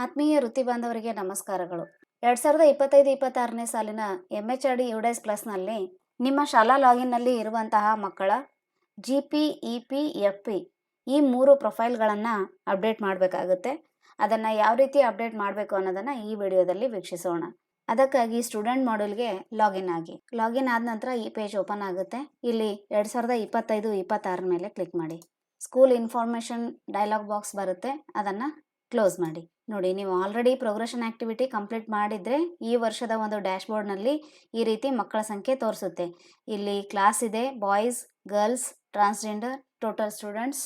ಆತ್ಮೀಯ ವೃತ್ತಿ ಬಾಂಧವರಿಗೆ ನಮಸ್ಕಾರಗಳು. 2025-26ನೇ ಸಾಲಿನ MHRD ಯುಡೈಸ್ ಪ್ಲಸ್ನಲ್ಲಿ ನಿಮ್ಮ ಶಾಲಾ ಲಾಗಿನ್ನಲ್ಲಿ ಇರುವಂತಹ ಮಕ್ಕಳ GP, EP, FP ಈ 3 ಪ್ರೊಫೈಲ್ಗಳನ್ನು ಅಪ್ಡೇಟ್ ಮಾಡಬೇಕಾಗುತ್ತೆ. ಅದನ್ನು ಯಾವ ರೀತಿ ಅಪ್ಡೇಟ್ ಮಾಡಬೇಕು ಅನ್ನೋದನ್ನು ಈ ವಿಡಿಯೋದಲ್ಲಿ ವೀಕ್ಷಿಸೋಣ. ಅದಕ್ಕಾಗಿ ಸ್ಟೂಡೆಂಟ್ ಮಾಡ್ಯೂಲ್ಗೆ ಲಾಗಿನ್ ಆಗಿ. ಲಾಗಿನ್ ಆದ ನಂತರ ಈ ಪೇಜ್ ಓಪನ್ ಆಗುತ್ತೆ. ಇಲ್ಲಿ 2025-26 ಮೇಲೆ ಕ್ಲಿಕ್ ಮಾಡಿ. ಸ್ಕೂಲ್ ಇನ್ಫಾರ್ಮೇಷನ್ ಡೈಲಾಗ್ ಬಾಕ್ಸ್ ಬರುತ್ತೆ, ಅದನ್ನು ಕ್ಲೋಸ್ ಮಾಡಿ. ನೋಡಿ, ನೀವು ಆಲ್ರೆಡಿ ಪ್ರೋಗ್ರೆಷನ್ ಆಕ್ಟಿವಿಟಿ ಕಂಪ್ಲೀಟ್ ಮಾಡಿದರೆ ಈ ವರ್ಷದ ಒಂದು ಡ್ಯಾಶ್ಬೋರ್ಡ್ನಲ್ಲಿ ಈ ರೀತಿ ಮಕ್ಕಳ ಸಂಖ್ಯೆ ತೋರಿಸುತ್ತೆ. ಇಲ್ಲಿ ಕ್ಲಾಸ್ ಇದೆ, boys, girls, transgender, total students,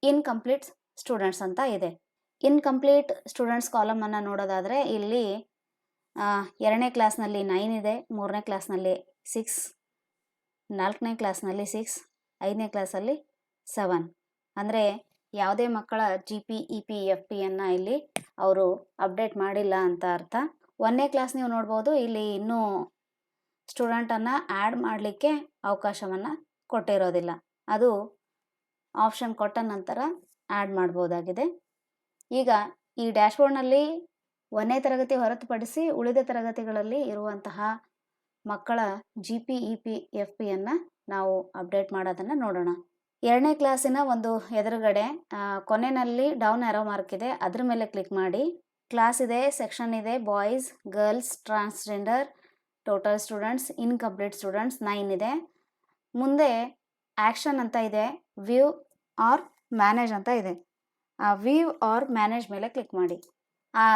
incomplete students ಅಂತ ಇದೆ. ಇನ್ಕಂಪ್ಲೀಟ್ ಸ್ಟೂಡೆಂಟ್ಸ್ ಕಾಲಮನ್ನು ನೋಡೋದಾದರೆ ಇಲ್ಲಿ 2ನೇ ಕ್ಲಾಸ್ನಲ್ಲಿ 9 ಇದೆ, 3ನೇ ಕ್ಲಾಸ್ನಲ್ಲಿ 6, 4ನೇ ಕ್ಲಾಸ್ನಲ್ಲಿ 6, 5ನೇ ಕ್ಲಾಸಲ್ಲಿ 7. ಅಂದರೆ ಯಾವುದೇ ಮಕ್ಕಳ GP, EP, FPಯನ್ನು ಇಲ್ಲಿ ಅವರು ಅಪ್ಡೇಟ್ ಮಾಡಿಲ್ಲ ಅಂತ ಅರ್ಥ. 1ನೇ ಕ್ಲಾಸ್ ನೀವು ನೋಡ್ಬೋದು, ಇಲ್ಲಿ ಇನ್ನೂ ಸ್ಟೂಡೆಂಟನ್ನು ಆ್ಯಡ್ ಮಾಡಲಿಕ್ಕೆ ಅವಕಾಶವನ್ನು ಕೊಟ್ಟಿರೋದಿಲ್ಲ. ಅದು ಆಪ್ಷನ್ ಕೊಟ್ಟ ನಂತರ ಆ್ಯಡ್ ಮಾಡ್ಬೋದಾಗಿದೆ. ಈಗ ಈ ಡ್ಯಾಶ್ಬೋರ್ಡ್ನಲ್ಲಿ 1ನೇ ತರಗತಿ ಹೊರತುಪಡಿಸಿ ಉಳಿದ ತರಗತಿಗಳಲ್ಲಿ ಇರುವಂತಹ ಮಕ್ಕಳ GP, EP, FPಯನ್ನು ನಾವು ಅಪ್ಡೇಟ್ ಮಾಡೋದನ್ನು ನೋಡೋಣ. 2ನೇ ಕ್ಲಾಸಿನ ಒಂದು ಎದುರುಗಡೆ ಕೊನೆಯಲ್ಲಿ ಡೌನ್ ಆರೋ ಮಾರ್ಕ್ ಇದೆ, ಅದ್ರ ಮೇಲೆ ಕ್ಲಿಕ್ ಮಾಡಿ. ಕ್ಲಾಸ್ ಇದೆ, ಸೆಕ್ಷನ್ ಇದೆ, boys, girls, transgender, total students, incomplete students 9 ಇದೆ. ಮುಂದೆ ಆ್ಯಕ್ಷನ್ ಅಂತ ಇದೆ, ವ್ಯೂ ಆರ್ ಮ್ಯಾನೇಜ್ ಅಂತ ಇದೆ. ಆ ವ್ಯೂ ಆರ್ ಮ್ಯಾನೇಜ್ ಮೇಲೆ ಕ್ಲಿಕ್ ಮಾಡಿ. ಆ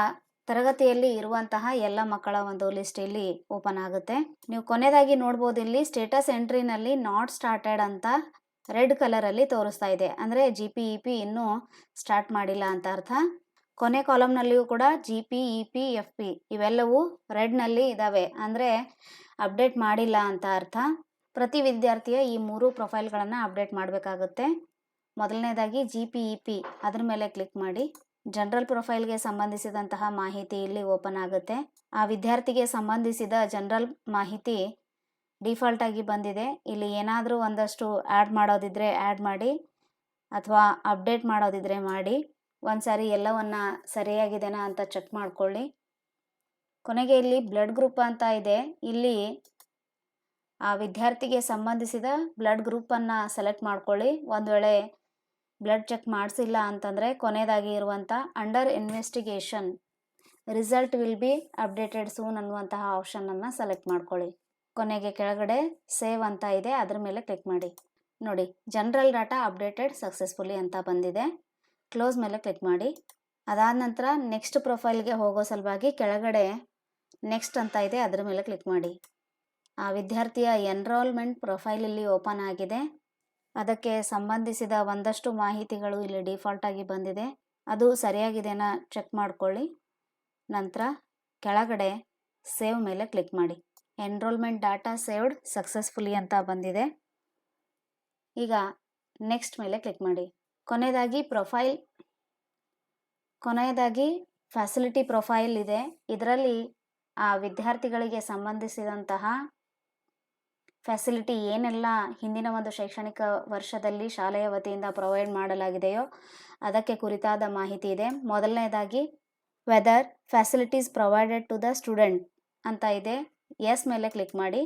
ತರಗತಿಯಲ್ಲಿ ಇರುವಂತಹ ಎಲ್ಲ ಮಕ್ಕಳ ಒಂದು ಲಿಸ್ಟ್ ಇಲ್ಲಿ ಓಪನ್ ಆಗುತ್ತೆ. ನೀವು ಕೊನೆಯದಾಗಿ ನೋಡ್ಬೋದು, ಇಲ್ಲಿ ಸ್ಟೇಟಸ್ ಎಂಟ್ರಿನಲ್ಲಿ ನಾಟ್ ಸ್ಟಾರ್ಟೆಡ್ ಅಂತ ರೆಡ್ ಕಲರಲ್ಲಿ ತೋರಿಸ್ತಾ ಇದೆ. ಅಂದರೆ GP, EP ಇನ್ನೂ ಸ್ಟಾರ್ಟ್ ಮಾಡಿಲ್ಲ ಅಂತ ಅರ್ಥ. ಕೊನೆ ಕಾಲಮ್ನಲ್ಲಿಯೂ ಕೂಡ GP, EP, FP ಇವೆಲ್ಲವೂ ರೆಡ್ನಲ್ಲಿ ಇದ್ದಾವೆ, ಅಂದರೆ ಅಪ್ಡೇಟ್ ಮಾಡಿಲ್ಲ ಅಂತ ಅರ್ಥ. ಪ್ರತಿ ವಿದ್ಯಾರ್ಥಿಯ ಈ 3 ಪ್ರೊಫೈಲ್ಗಳನ್ನು ಅಪ್ಡೇಟ್ ಮಾಡಬೇಕಾಗುತ್ತೆ. ಮೊದಲನೇದಾಗಿ GP, EP ಅದ್ರ ಮೇಲೆ ಕ್ಲಿಕ್ ಮಾಡಿ. ಜನರಲ್ ಪ್ರೊಫೈಲ್ಗೆ ಸಂಬಂಧಿಸಿದಂತಹ ಮಾಹಿತಿ ಇಲ್ಲಿ ಓಪನ್ ಆಗುತ್ತೆ. ಆ ವಿದ್ಯಾರ್ಥಿಗೆ ಸಂಬಂಧಿಸಿದ ಜನರಲ್ ಮಾಹಿತಿ ಡಿಫಾಲ್ಟ್ ಆಗಿ ಬಂದಿದೆ. ಇಲ್ಲಿ ಏನಾದರೂ ಒಂದಷ್ಟು ಆ್ಯಡ್ ಮಾಡೋದಿದ್ರೆ ಆ್ಯಡ್ ಮಾಡಿ, ಅಥವಾ ಅಪ್ಡೇಟ್ ಮಾಡೋದಿದ್ರೆ ಮಾಡಿ. ಒಂದು ಸಾರಿ ಎಲ್ಲವನ್ನ ಸರಿಯಾಗಿದೆನಾ ಅಂತ ಚೆಕ್ ಮಾಡ್ಕೊಳ್ಳಿ. ಕೊನೆಗೆ ಇಲ್ಲಿ ಬ್ಲಡ್ ಗ್ರೂಪ್ ಅಂತ ಇದೆ, ಇಲ್ಲಿ ಆ ವಿದ್ಯಾರ್ಥಿಗೆ ಸಂಬಂಧಿಸಿದ ಬ್ಲಡ್ ಗ್ರೂಪನ್ನು ಸೆಲೆಕ್ಟ್ ಮಾಡ್ಕೊಳ್ಳಿ. ಒಂದು ವೇಳೆ ಬ್ಲಡ್ ಚೆಕ್ ಮಾಡಿಸಿಲ್ಲ ಅಂತಂದರೆ ಕೊನೆಯದಾಗಿ ಇರುವಂಥ under investigation result will be updated soon ಅನ್ನುವಂತಹ ಆಪ್ಷನನ್ನು ಸೆಲೆಕ್ಟ್ ಮಾಡ್ಕೊಳ್ಳಿ. ಕೊನೆಗೆ ಕೆಳಗಡೆ ಸೇವ್ ಅಂತ ಇದೆ, ಅದ್ರ ಮೇಲೆ ಕ್ಲಿಕ್ ಮಾಡಿ. ನೋಡಿ, ಜನರಲ್ ಡಾಟಾ ಅಪ್ಡೇಟೆಡ್ ಸಕ್ಸಸ್ಫುಲಿ ಅಂತ ಬಂದಿದೆ. ಕ್ಲೋಸ್ ಮೇಲೆ ಕ್ಲಿಕ್ ಮಾಡಿ. ಅದಾದ ನಂತರ ನೆಕ್ಸ್ಟ್ ಪ್ರೊಫೈಲ್ಗೆ ಹೋಗೋ ಸಲುವಾಗಿ ಕೆಳಗಡೆ ನೆಕ್ಸ್ಟ್ ಅಂತ ಇದೆ, ಅದ್ರ ಮೇಲೆ ಕ್ಲಿಕ್ ಮಾಡಿ. ಆ ವಿದ್ಯಾರ್ಥಿಯ ಎನ್ರೋಲ್ಮೆಂಟ್ ಪ್ರೊಫೈಲ್ ಇಲ್ಲಿ ಓಪನ್ ಆಗಿದೆ. ಅದಕ್ಕೆ ಸಂಬಂಧಿಸಿದ ಒಂದಷ್ಟು ಮಾಹಿತಿಗಳು ಇಲ್ಲಿ ಡಿಫಾಲ್ಟ್ ಆಗಿ ಬಂದಿದೆ, ಅದು ಸರಿಯಾಗಿದೆನಾ ಚೆಕ್ ಮಾಡ್ಕೊಳ್ಳಿ. ನಂತರ ಕೆಳಗಡೆ ಸೇವ್ ಮೇಲೆ ಕ್ಲಿಕ್ ಮಾಡಿ. ಎನ್ರೋಲ್ಮೆಂಟ್ ಡಾಟಾ ಸೇವ್ಡ್ ಸಕ್ಸಸ್ಫುಲಿ ಅಂತ ಬಂದಿದೆ. ಈಗ ನೆಕ್ಸ್ಟ್ ಮೇಲೆ ಕ್ಲಿಕ್ ಮಾಡಿ. ಕೊನೆಯದಾಗಿ ಫ್ಯಾಸಿಲಿಟಿ ಪ್ರೊಫೈಲ್ ಇದೆ. ಇದರಲ್ಲಿ ಆ ವಿದ್ಯಾರ್ಥಿಗಳಿಗೆ ಸಂಬಂಧಿಸಿದಂತಹ ಫ್ಯಾಸಿಲಿಟಿ ಏನೆಲ್ಲ ಹಿಂದಿನ ಒಂದು ಶೈಕ್ಷಣಿಕ ವರ್ಷದಲ್ಲಿ ಶಾಲೆಯ ವತಿಯಿಂದ ಪ್ರೊವೈಡ್ ಮಾಡಲಾಗಿದೆಯೋ ಅದಕ್ಕೆ ಕುರಿತಾದ ಮಾಹಿತಿ ಇದೆ. ಮೊದಲನೇದಾಗಿ weather facilities provided to the student ಅಂತ ಇದೆ, ಎಸ್ ಮೇಲೆ ಕ್ಲಿಕ್ ಮಾಡಿ.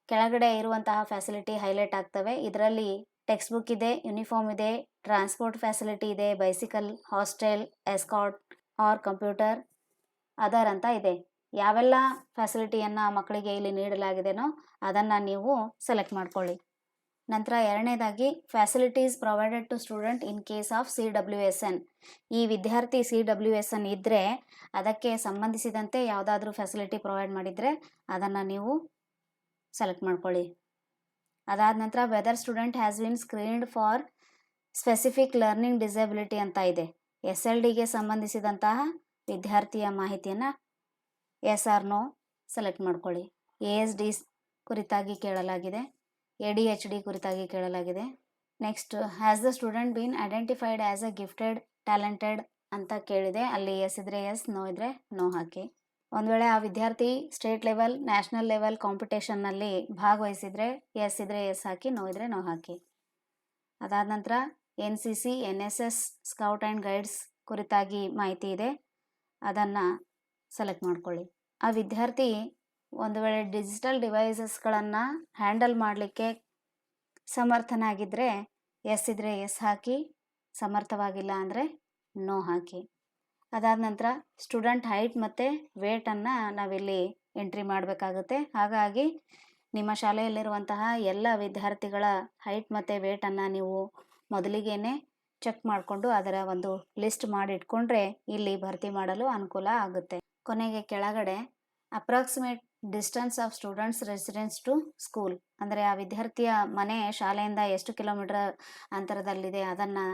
ಕೆಳಗಡೆ ಇರುವಂತಹ ಫ್ಯಾಸಿಲಿಟಿ ಹೈಲೈಟ್ ಆಗ್ತವೆ. ಇದರಲ್ಲಿ ಟೆಕ್ಸ್ಟ್ ಬುಕ್ ಇದೆ, ಯೂನಿಫಾರ್ಮ್ ಇದೆ, ಟ್ರಾನ್ಸ್ಪೋರ್ಟ್ ಫ್ಯಾಸಿಲಿಟಿ ಇದೆ, bicycle, hostel, escort or computer, other ಅಂತ ಇದೆ. ಯಾವೆಲ್ಲ ಫ್ಯಾಸಿಲಿಟಿಯನ್ನು ಮಕ್ಕಳಿಗೆ ಇಲ್ಲಿ ನೀಡಲಾಗಿದೆನೋ ಅದನ್ನು ನೀವು ಸೆಲೆಕ್ಟ್ ಮಾಡ್ಕೊಳ್ಳಿ. ನಂತರ 2ನೇದಾಗಿ facilities provided to student in case of CWSN. ಈ ವಿದ್ಯಾರ್ಥಿ CWSN ಇದ್ದರೆ ಅದಕ್ಕೆ ಸಂಬಂಧಿಸಿದಂತೆ ಯಾವುದಾದ್ರೂ ಫ್ಯಾಸಿಲಿಟಿ ಪ್ರೊವೈಡ್ ಮಾಡಿದರೆ ಅದನ್ನು ನೀವು ಸೆಲೆಕ್ಟ್ ಮಾಡ್ಕೊಳ್ಳಿ. ಅದಾದ ನಂತರ whether student has been screened for specific learning disability ಅಂತ ಇದೆ. SLDಗೆ ಸಂಬಂಧಿಸಿದಂತಹ ವಿದ್ಯಾರ್ಥಿಯ ಮಾಹಿತಿಯನ್ನು ಎಸ್ ಆರ್ ನೋ ಸೆಲೆಕ್ಟ್ ಮಾಡ್ಕೊಳ್ಳಿ. ASD ಕುರಿತಾಗಿ ಕೇಳಲಾಗಿದೆ, ADHD ಕುರಿತಾಗಿ ಕೇಳಲಾಗಿದೆ. Next, has the student been identified as a gifted talented ಅಂತ ಕೇಳಿದೆ. ಅಲ್ಲಿ ಎಸ್ ಇದ್ದರೆ ಎಸ್, ನೋ ಇದ್ದರೆ ನೋ ಹಾಕಿ. ಒಂದು ವೇಳೆ ಆ ವಿದ್ಯಾರ್ಥಿ ಸ್ಟೇಟ್ ಲೆವೆಲ್, ನ್ಯಾಷನಲ್ ಲೆವೆಲ್ ಕಾಂಪಿಟೇಷನ್ನಲ್ಲಿ ಭಾಗವಹಿಸಿದರೆ ಎಸ್ ಇದ್ದರೆ ಎಸ್ ಹಾಕಿ, ನೋ ಇದ್ದರೆ ನೋ ಹಾಕಿ. ಅದಾದ ನಂತರ NCC, NSS, scout and guides ಕುರಿತಾಗಿ ಮಾಹಿತಿ ಇದೆ. ಅದನ್ನು ಸೆಲೆಕ್ಟ್ ಮಾಡ್ಕೊಳ್ಳಿ. ಆ ವಿದ್ಯಾರ್ಥಿ ಒಂದು ವೇಳೆ ಡಿಜಿಟಲ್ ಡಿವೈಸಸ್ಗಳನ್ನು ಹ್ಯಾಂಡಲ್ ಮಾಡಲಿಕ್ಕೆ ಸಮರ್ಥನಾಗಿದ್ದರೆ ಎಸ್ ಇದ್ದರೆ ಎಸ್ ಹಾಕಿ, ಸಮರ್ಥವಾಗಿಲ್ಲ ಅಂದರೆ ನೋ ಹಾಕಿ. ಅದಾದ ನಂತರ ಸ್ಟೂಡೆಂಟ್ ಹೈಟ್ ಮತ್ತು ವೇಟನ್ನು ನಾವಿಲ್ಲಿ ಎಂಟ್ರಿ ಮಾಡಬೇಕಾಗುತ್ತೆ. ಹಾಗಾಗಿ ನಿಮ್ಮ ಶಾಲೆಯಲ್ಲಿರುವಂತಹ ಎಲ್ಲ ವಿದ್ಯಾರ್ಥಿಗಳ ಹೈಟ್ ಮತ್ತು ವೇಟನ್ನು ನೀವು ಮೊದಲಿಗೇ ಚೆಕ್ ಮಾಡಿಕೊಂಡು ಅದರ ಒಂದು ಲಿಸ್ಟ್ ಮಾಡಿ ಇಟ್ಕೊಂಡ್ರೆ ಇಲ್ಲಿ ಭರ್ತಿ ಮಾಡಲು ಅನುಕೂಲ ಆಗುತ್ತೆ. ಕೊನೆಗೆ ಕೆಳಗಡೆ approximate distance of students residence to school, ಅಂದರೆ ಆ ವಿದ್ಯಾರ್ಥಿಯ ಮನೆ ಶಾಲೆಯಿಂದ ಎಷ್ಟು ಕಿಲೋಮೀಟರ್ ಅಂತರದಲ್ಲಿದೆ ಅದನ್ನು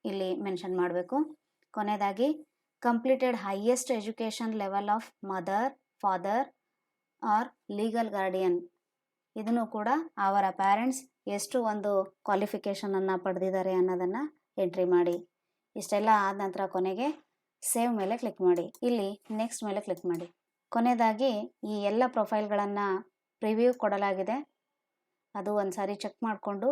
ಇಲ್ಲಿ ಮೆನ್ಷನ್ ಮಾಡಬೇಕು. ಕೊನೆಯದಾಗಿ completed highest education level of mother, father or legal guardian, ಇದನ್ನು ಕೂಡ ಅವರ ಪ್ಯಾರೆಂಟ್ಸ್ ಎಷ್ಟು ಒಂದು ಕ್ವಾಲಿಫಿಕೇಷನನ್ನು ಪಡೆದಿದ್ದಾರೆ ಅನ್ನೋದನ್ನು ಎಂಟ್ರಿ ಮಾಡಿ. ಇಷ್ಟೆಲ್ಲ ಆದ ನಂತರ ಕೊನೆಗೆ ಸೇವ್ ಮೇಲೆ ಕ್ಲಿಕ್ ಮಾಡಿ. ಇಲ್ಲಿ ನೆಕ್ಸ್ಟ್ ಮೇಲೆ ಕ್ಲಿಕ್ ಮಾಡಿ. ಕೊನೆಯದಾಗಿ ಈ ಎಲ್ಲ ಪ್ರೊಫೈಲ್ಗಳನ್ನು ಪ್ರಿವ್ಯೂ ಕೊಡಲಾಗಿದೆ, ಅದು ಒಂದು ಸಾರಿ ಚೆಕ್ ಮಾಡಿಕೊಂಡು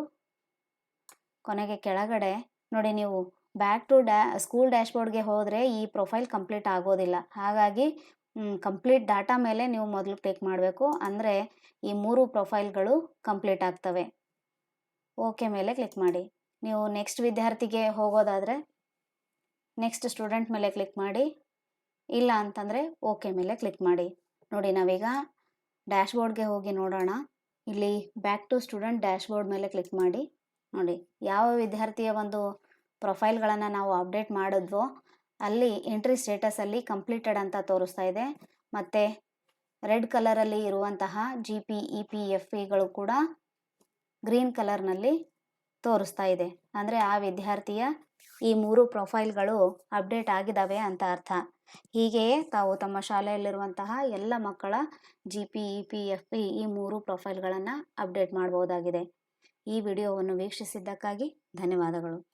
ಕೊನೆಗೆ ಕೆಳಗಡೆ ನೋಡಿ, ನೀವು ಬ್ಯಾಕ್ ಟು ಸ್ಕೂಲ್ ಡ್ಯಾಶ್ಬೋರ್ಡ್ಗೆ ಹೋದರೆ ಈ ಪ್ರೊಫೈಲ್ ಕಂಪ್ಲೀಟ್ ಆಗೋದಿಲ್ಲ. ಹಾಗಾಗಿ ಕಂಪ್ಲೀಟ್ ಡಾಟಾ ಮೇಲೆ ನೀವು ಮೊದಲು ಕ್ಲಿಕ್ ಮಾಡಬೇಕು, ಅಂದರೆ ಈ 3 ಪ್ರೊಫೈಲ್ಗಳು ಕಂಪ್ಲೀಟ್ ಆಗ್ತವೆ. ಓಕೆ ಮೇಲೆ ಕ್ಲಿಕ್ ಮಾಡಿ. ನೀವು ನೆಕ್ಸ್ಟ್ ವಿದ್ಯಾರ್ಥಿಗೆ ಹೋಗೋದಾದರೆ ನೆಕ್ಸ್ಟ್ ಸ್ಟೂಡೆಂಟ್ ಮೇಲೆ ಕ್ಲಿಕ್ ಮಾಡಿ, ಇಲ್ಲ ಅಂತಂದರೆ ಓಕೆ ಮೇಲೆ ಕ್ಲಿಕ್ ಮಾಡಿ. ನೋಡಿ, ನಾವೀಗ ಡ್ಯಾಶ್ಬೋರ್ಡ್ಗೆ ಹೋಗಿ ನೋಡೋಣ. ಇಲ್ಲಿ ಬ್ಯಾಕ್ ಟು ಸ್ಟೂಡೆಂಟ್ ಡ್ಯಾಶ್ಬೋರ್ಡ್ ಮೇಲೆ ಕ್ಲಿಕ್ ಮಾಡಿ. ನೋಡಿ, ಯಾವ ವಿದ್ಯಾರ್ಥಿಯ ಒಂದು ಪ್ರೊಫೈಲ್ಗಳನ್ನು ನಾವು ಅಪ್ಡೇಟ್ ಮಾಡಿದ್ವೋ ಅಲ್ಲಿ ಎಂಟ್ರಿ ಸ್ಟೇಟಸಲ್ಲಿ ಕಂಪ್ಲೀಟೆಡ್ ಅಂತ ತೋರಿಸ್ತಾ ಇದೆ. ಮತ್ತು ರೆಡ್ ಕಲರಲ್ಲಿ ಇರುವಂತಹ GP, EP, FEಗಳು ಕೂಡ ಗ್ರೀನ್ ಕಲರ್ನಲ್ಲಿ ತೋರಿಸ್ತಾ ಇದೆ. ಅಂದರೆ ಆ ವಿದ್ಯಾರ್ಥಿಯ ಈ 3 ಪ್ರೊಫೈಲ್ಗಳು ಅಪ್ಡೇಟ್ ಆಗಿದ್ದಾವೆ ಅಂತ ಅರ್ಥ. ಹೀಗೆಯೇ ತಾವು ತಮ್ಮ ಶಾಲೆಯಲ್ಲಿರುವಂತಹ ಎಲ್ಲ ಮಕ್ಕಳ GP, EP, FE ಈ 3 ಪ್ರೊಫೈಲ್ಗಳನ್ನು ಅಪ್ಡೇಟ್ ಮಾಡಬಹುದಾಗಿದೆ. ಈ ವಿಡಿಯೋವನ್ನು ವೀಕ್ಷಿಸಿದ್ದಕ್ಕಾಗಿ ಧನ್ಯವಾದಗಳು.